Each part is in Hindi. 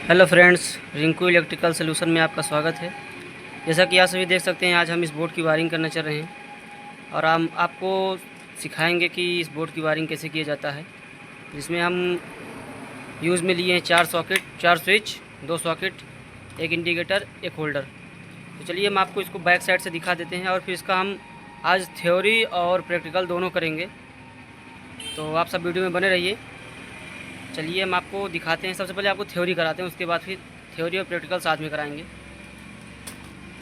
Hello friends, Rinku electrical solution में आपका स्वागत है। जैसा कि आप सभी देख सकते हैं, आज हम इस बोर्ड की वायरिंग करना चल रहे हैं और हम आपको सिखाएंगे कि इस बोर्ड की वायरिंग कैसे किया जाता है। जिसमें हम यूज़ में लिए हैं 4 सॉकेट, 4 स्विच, 2 सॉकेट, एक इंडिकेटर, एक होल्डर। तो चलिए हम आपको इसको बैक साइड से दिखा देते हैं और फिर इसका हम आज थ्योरी और प्रैक्टिकल दोनों करेंगे। तो आप सब वीडियो में बने रहिए। चलिए हम आपको दिखाते हैं। सबसे पहले आपको थ्योरी कराते हैं, उसके बाद फिर थ्योरी और प्रैक्टिकल साथ में कराएंगे।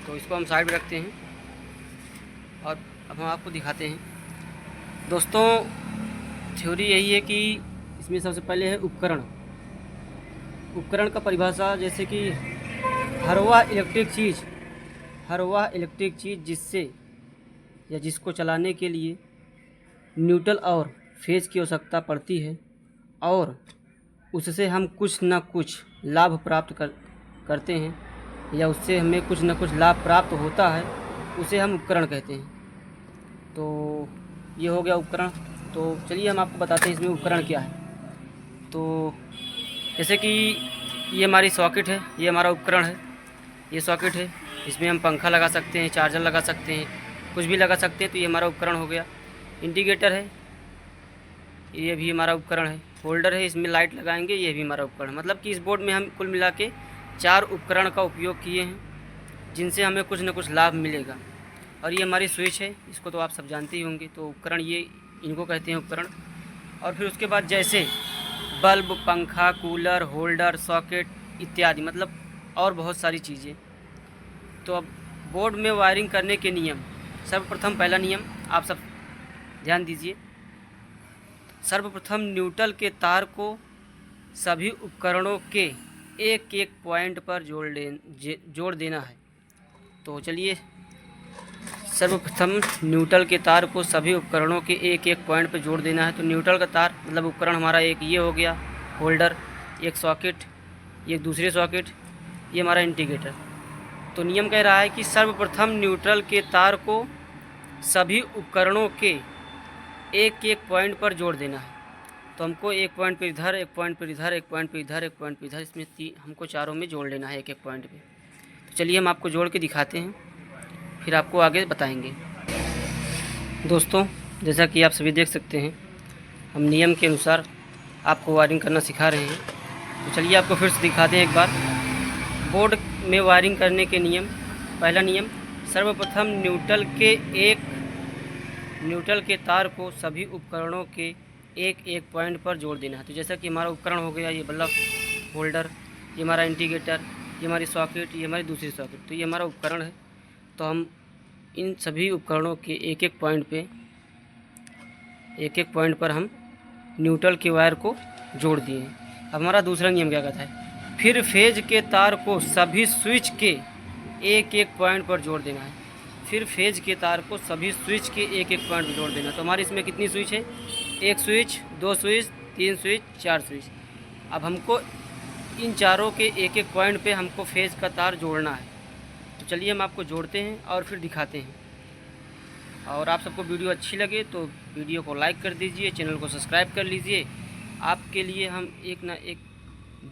तो इसको हम साइड में रखते हैं और अब हम आपको दिखाते हैं। दोस्तों, थ्योरी यही है कि इसमें सबसे पहले है उपकरण। उपकरण का परिभाषा जैसे कि हर वह इलेक्ट्रिक चीज़ जिससे या जिसको चलाने के लिए न्यूट्रल और फेज की आवश्यकता पड़ती है और उससे हम कुछ न कुछ लाभ प्राप्त करते हैं या उससे हमें कुछ न कुछ लाभ प्राप्त होता है, उसे हम उपकरण कहते हैं। तो ये हो गया उपकरण। तो चलिए हम आपको बताते हैं इसमें उपकरण क्या है। तो जैसे कि ये हमारी सॉकेट है, ये हमारा उपकरण है। ये सॉकेट है, इसमें हम पंखा लगा सकते हैं, चार्जर लगा सकते हैं, कुछ भी लगा सकते हैं। तो ये हमारा उपकरण हो गया। इंडिकेटर है, ये भी हमारा उपकरण है। होल्डर है, इसमें लाइट लगाएंगे, ये भी हमारा उपकरण। मतलब कि इस बोर्ड में हम कुल मिला के 4 उपकरण का उपयोग किए हैं जिनसे हमें कुछ न कुछ लाभ मिलेगा। और ये हमारी स्विच है, इसको तो आप सब जानते ही होंगे। तो उपकरण ये इनको कहते हैं उपकरण। और फिर उसके बाद जैसे बल्ब, पंखा, कूलर, होल्डर, सॉकेट इत्यादि, मतलब और बहुत सारी चीज़ें। तो अब बोर्ड में वायरिंग करने के नियम। सर्वप्रथम पहला नियम आप सब ध्यान दीजिए। सर्वप्रथम न्यूट्रल के तार को सभी उपकरणों के एक एक पॉइंट पर जोड़ देना है। तो चलिए, सर्वप्रथम न्यूट्रल के तार को सभी उपकरणों के एक एक पॉइंट पर जोड़ देना है। तो न्यूट्रल का तार मतलब उपकरण हमारा एक ये हो गया, होल्डर, एक सॉकेट, एक दूसरे सॉकेट, ये हमारा इंडिकेटर। तो नियम कह रहा है कि सर्वप्रथम न्यूट्रल के तार को सभी उपकरणों के एक एक पॉइंट पर जोड़ देना है। तो हमको एक पॉइंट पर इधर, एक पॉइंट पर इधर, एक पॉइंट पर इधर, एक पॉइंट पर इधर, इसमें हमको चारों में जोड़ लेना है एक एक पॉइंट पे। तो चलिए हम आपको जोड़ के दिखाते हैं, फिर आपको आगे बताएंगे। दोस्तों, जैसा कि आप सभी देख सकते हैं, हम नियम के अनुसार आपको वायरिंग करना सिखा रहे हैं। तो चलिए आपको फिर से दिखाते हैं एक बार। बोर्ड में वायरिंग करने के नियम। पहला नियम, सर्वप्रथम न्यूट्रल के तार को सभी उपकरणों के एक एक पॉइंट पर जोड़ देना है। तो जैसा कि हमारा उपकरण हो गया ये बल्ब, होल्डर, ये हमारा इंडिकेटर, ये हमारी सॉकेट, ये हमारी दूसरी सॉकेट। तो ये हमारा उपकरण है। तो हम इन सभी उपकरणों के एक एक पॉइंट पर हम न्यूट्रल के वायर को जोड़ दिए हैं। अब हमारा दूसरा नियम क्या कहता है, फिर फेज के तार को सभी स्विच के एक एक पॉइंट पर जोड़ देना है। फिर फेज के तार को सभी स्विच के एक एक पॉइंट पर जोड़ देना। तो हमारे इसमें कितनी स्विच है, एक स्विच, 2 स्विच, 3 स्विच, 4 स्विच। अब हमको इन चारों के एक एक पॉइंट पे हमको फेज का तार जोड़ना है। तो चलिए हम आपको जोड़ते हैं और फिर दिखाते हैं। और आप सबको वीडियो अच्छी लगे तो वीडियो को लाइक कर दीजिए, चैनल को सब्सक्राइब कर लीजिए। आपके लिए हम एक ना एक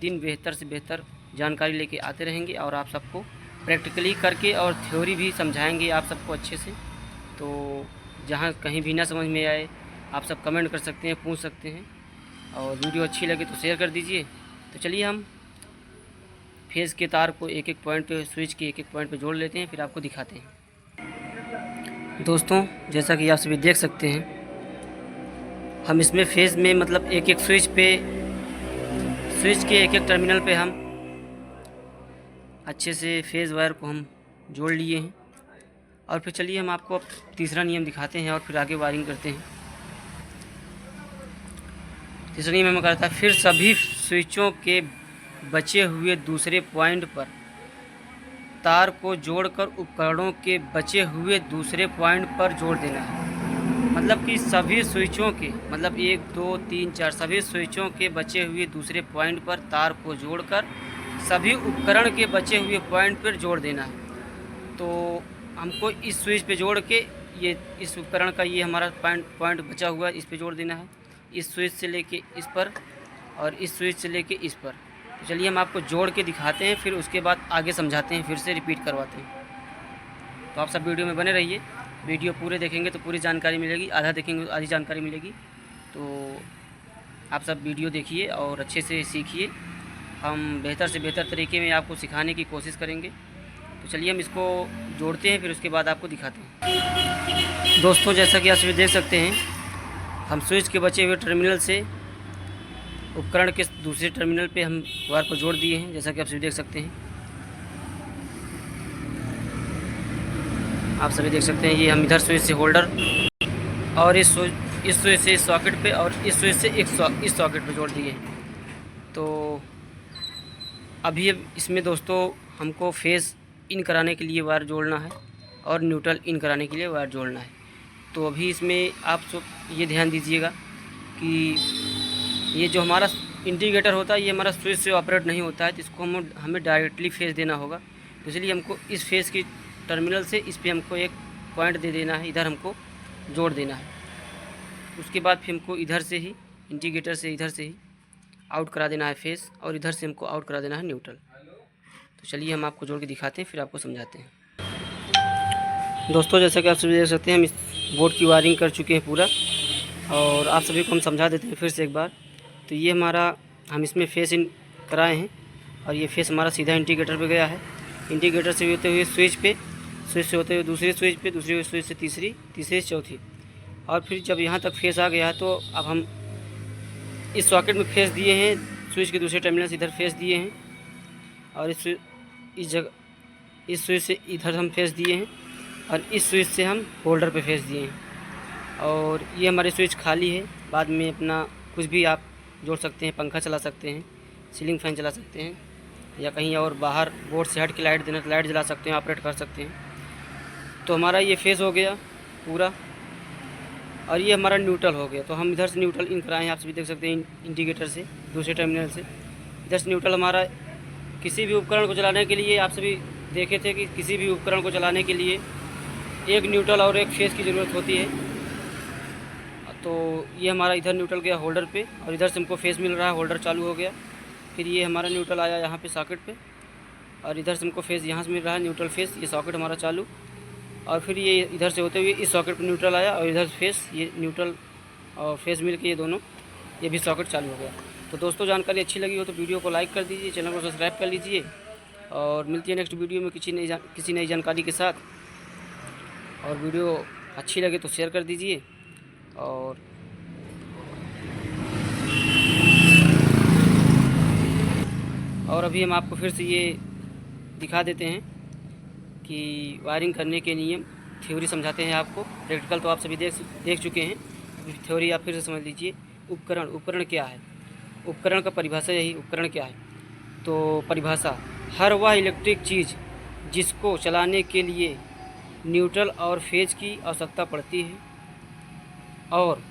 दिन बेहतर से बेहतर जानकारी लेके आते रहेंगे और आप सबको प्रैक्टिकली करके और थ्योरी भी समझाएंगे आप सबको अच्छे से। तो जहाँ कहीं भी ना समझ में आए, आप सब कमेंट कर सकते हैं, पूछ सकते हैं। और वीडियो अच्छी लगे तो शेयर कर दीजिए। तो चलिए हम फेज के तार को एक एक पॉइंट पे, स्विच के एक एक पॉइंट पे जोड़ लेते हैं, फिर आपको दिखाते हैं। दोस्तों, जैसा कि आप सभी देख सकते हैं, हम इसमें फेज में मतलब एक एक स्विच के एक एक टर्मिनल पे हम अच्छे से फेज वायर को हम जोड़ लिए हैं। और फिर चलिए हम आपको अब तीसरा नियम दिखाते हैं और फिर आगे वायरिंग करते हैं। तीसरा नियम हमें कहता है, फिर सभी स्विचों के बचे हुए दूसरे पॉइंट पर तार को जोड़कर उपकरणों के बचे हुए दूसरे पॉइंट पर जोड़ देना है। मतलब कि सभी स्विचों के, मतलब 1, 2, 3, 4 सभी स्विचों के बचे हुए दूसरे पॉइंट पर तार को जोड़कर सभी उपकरण के बचे हुए पॉइंट पर जोड़ देना है। तो हमको इस स्विच पे जोड़ के ये इस उपकरण का ये हमारा पॉइंट बचा हुआ है, इस पे जोड़ देना है। इस स्विच से लेके इस पर और इस स्विच से लेके इस पर। तो चलिए हम आपको जोड़ के दिखाते हैं, फिर उसके बाद आगे समझाते हैं, फिर से रिपीट करवाते हैं। तो आप सब वीडियो में बने रहिए। वीडियो पूरे देखेंगे तो पूरी जानकारी मिलेगी, आधा देखेंगे तो आधी जानकारी मिलेगी। तो आप सब वीडियो देखिए और अच्छे से सीखिए। हम बेहतर से बेहतर तरीके में आपको सिखाने की कोशिश करेंगे। तो चलिए हम इसको जोड़ते हैं, फिर उसके बाद आपको दिखाते हैं। दोस्तों, जैसा कि आप सभी देख सकते हैं, हम स्विच के बचे हुए टर्मिनल से उपकरण के दूसरे टर्मिनल पे हम वायर को जोड़ दिए हैं, जैसा कि आप सभी देख सकते हैं। आप सभी देख सकते हैं, ये हम इधर स्विच से होल्डर और इस स्विच से इस सॉकेट पे और इस स्विच से इस सॉकेट पे जोड़ दिए हैं। तो अभी अब इसमें दोस्तों हमको फेस इन कराने के लिए वायर जोड़ना है और न्यूट्रल इन कराने के लिए वायर जोड़ना है। तो अभी इसमें आप सब ये ध्यान दीजिएगा कि ये जो हमारा इंडिकेटर होता है, ये हमारा स्विच से ऑपरेट नहीं होता है, तो इसको हमें डायरेक्टली फेस देना होगा। तो इसलिए हमको इस फेस की टर्मिनल से इस पे हमको एक पॉइंट दे देना है, इधर हमको जोड़ देना है। उसके बाद फिर हमको इधर से ही इंडिकेटर से इधर से ही आउट करा देना है फेस, और इधर से हमको आउट करा देना है न्यूट्रल। तो चलिए हम आपको जोड़ के दिखाते हैं, फिर आपको समझाते हैं। दोस्तों, जैसा कि आप सभी देख सकते हैं, हम इस बोर्ड की वायरिंग कर चुके हैं पूरा, और आप सभी को हम समझा देते हैं फिर से एक बार। तो ये हमारा हम इसमें फेस इन कराए हैं, और ये फेस हमारा सीधा इंडिकेटर पे गया है। इंडिकेटर से होते हुए स्विच पे, स्विच से होते हुए दूसरे स्विच पे, दूसरे स्विच से तीसरी, तीसरे से चौथी, और फिर जब यहाँ तक फेस आ गया है तो अब हम इस सॉकेट में फेस दिए हैं, स्विच के दूसरे टर्मिनल से इधर फेस दिए हैं, और इस स्विच से इधर हम फेस दिए हैं, और इस स्विच से हम होल्डर पे फेस दिए हैं। और ये हमारे स्विच खाली है, बाद में अपना कुछ भी आप जोड़ सकते हैं, पंखा चला सकते हैं, सीलिंग फैन चला सकते हैं, या कहीं और बाहर बोर्ड से हट के लाइट देना तो लाइट जला सकते हैं, ऑपरेट कर सकते हैं। तो हमारा ये फेस हो गया पूरा, और ये हमारा न्यूट्रल हो गया। तो हम इधर से न्यूट्रल इन कराए हैं, आप सभी देख सकते हैं इंडिकेटर से दूसरे टर्मिनल से। इधर से न्यूट्रल हमारा किसी भी उपकरण को चलाने के लिए, आप सभी देखे थे कि किसी भी उपकरण को चलाने के लिए एक न्यूट्रल और एक फेस की ज़रूरत होती है। तो ये हमारा इधर न्यूट्रल गया होल्डर पे, और इधर से हमको फेस मिल रहा है, होल्डर चालू हो गया। फिर ये हमारा न्यूट्रल आया यहाँ पे सॉकेट पे, और इधर से हमको फेस यहाँ से मिल रहा है, न्यूट्रल फेस, ये सॉकेट हमारा चालू। और फिर ये इधर से होते हुए इस सॉकेट पे न्यूट्रल आया, और इधर फेस, ये न्यूट्रल और फेस मिल के ये दोनों, ये भी सॉकेट चालू हो गया। तो दोस्तों, जानकारी अच्छी लगी हो तो वीडियो को लाइक कर दीजिए, चैनल को सब्सक्राइब कर लीजिए, और मिलती है नेक्स्ट वीडियो में किसी नई जानकारी के साथ। और वीडियो अच्छी लगे तो शेयर कर दीजिए। और अभी हम आपको फिर से ये दिखा देते हैं कि वायरिंग करने के नियम, थ्योरी समझाते हैं आपको। प्रैक्टिकल तो आप सभी देख चुके हैं, थ्योरी आप फिर से समझ लीजिए। उपकरण क्या है? उपकरण का परिभाषा यही, उपकरण क्या है? तो परिभाषा, हर वह इलेक्ट्रिक चीज़ जिसको चलाने के लिए न्यूट्रल और फेज की आवश्यकता पड़ती है, और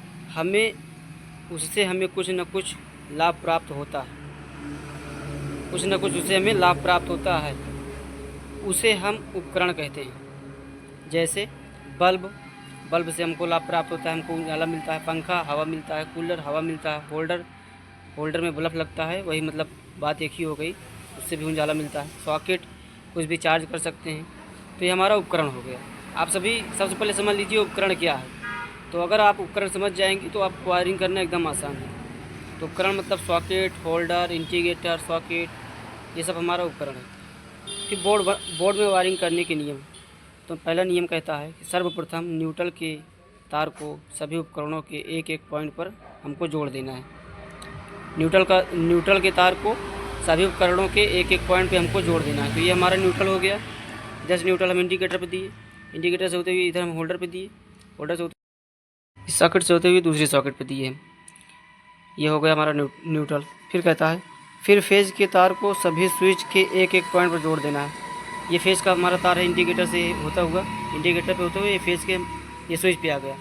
उससे हमें कुछ न कुछ लाभ प्राप्त होता है, उससे हमें लाभ प्राप्त होता है, उसे हम उपकरण कहते हैं। जैसे बल्ब से हमको लाभ प्राप्त होता है, हमको उजाला मिलता है। पंखा हवा मिलता है, कूलर हवा मिलता है, होल्डर में बल्ब लगता है, वही मतलब बात एक ही हो गई, उससे भी उजाला मिलता है। सॉकेट कुछ भी चार्ज कर सकते हैं। तो ये हमारा उपकरण हो गया। आप सभी सबसे पहले समझ लीजिए उपकरण क्या है। तो अगर आप उपकरण समझ जाएंगे तो आपको वायरिंग करना एकदम आसान है। तो उपकरण मतलब सॉकेट, होल्डर, इंडिकेटर, सॉकेट, ये सब हमारा उपकरण है। फिर बोर्ड में वायरिंग करने के नियम। तो पहला नियम कहता है कि सर्वप्रथम न्यूट्रल के तार को सभी उपकरणों के एक एक पॉइंट पर हमको जोड़ देना है। न्यूट्रल के तार को सभी उपकरणों के एक एक पॉइंट पे हमको जोड़ देना है। तो ये हमारा न्यूट्रल हो गया। जैसे न्यूट्रल हम इंडिकेटर पे दिए, इंडिकेटर से होते हुए इधर हम होल्डर पे दिए, होल्डर से होते इस सॉकेट से होते हुए दूसरी सॉकेट पे दिए। ये हो गया हमारा न्यूट्रल। फिर कहता है, फिर फेज के तार को सभी स्विच के एक एक पॉइंट पर जोड़ देना है। ये फेज का हमारा तार है, इंडिकेटर से होता हुआ, इंडिकेटर पे होते हुए ये फेज के ये स्विच पे आ गया।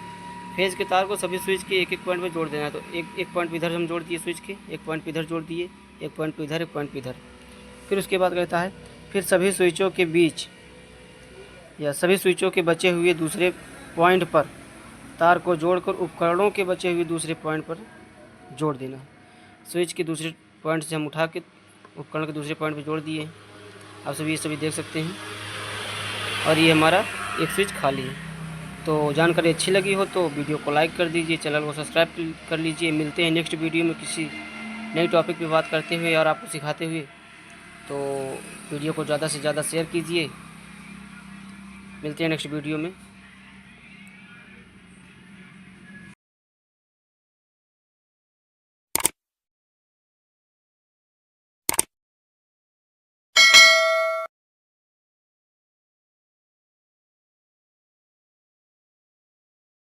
फेज के तार को सभी स्विच के एक एक पॉइंट पर जोड़ देना है। तो एक पॉइंट पे इधर हम जोड़ दिए स्विच के, एक पॉइंट पे इधर जोड़ दिए, एक पॉइंट पे इधर, एक पॉइंट पे इधर। फिर उसके बाद कहता है, फिर सभी स्विचों के बीच या सभी स्विचों के बचे हुए दूसरे पॉइंट पर तार को जोड़कर उपकरणों के बचे हुए दूसरे पॉइंट पर जोड़ देना। स्विच के दूसरे पॉइंट से हम उठा के उपकरण के दूसरे पॉइंट पे जोड़ दिए। आप सभी ये सभी देख सकते हैं। और ये हमारा एक स्विच खाली है। तो जानकारी अच्छी लगी हो तो वीडियो को लाइक कर दीजिए, चैनल को सब्सक्राइब कर लीजिए। मिलते हैं नेक्स्ट वीडियो में किसी नई टॉपिक पे बात करते हुए और आपको सिखाते हुए। तो वीडियो को ज़्यादा से ज़्यादा शेयर कीजिए। मिलते हैं नेक्स्ट वीडियो में।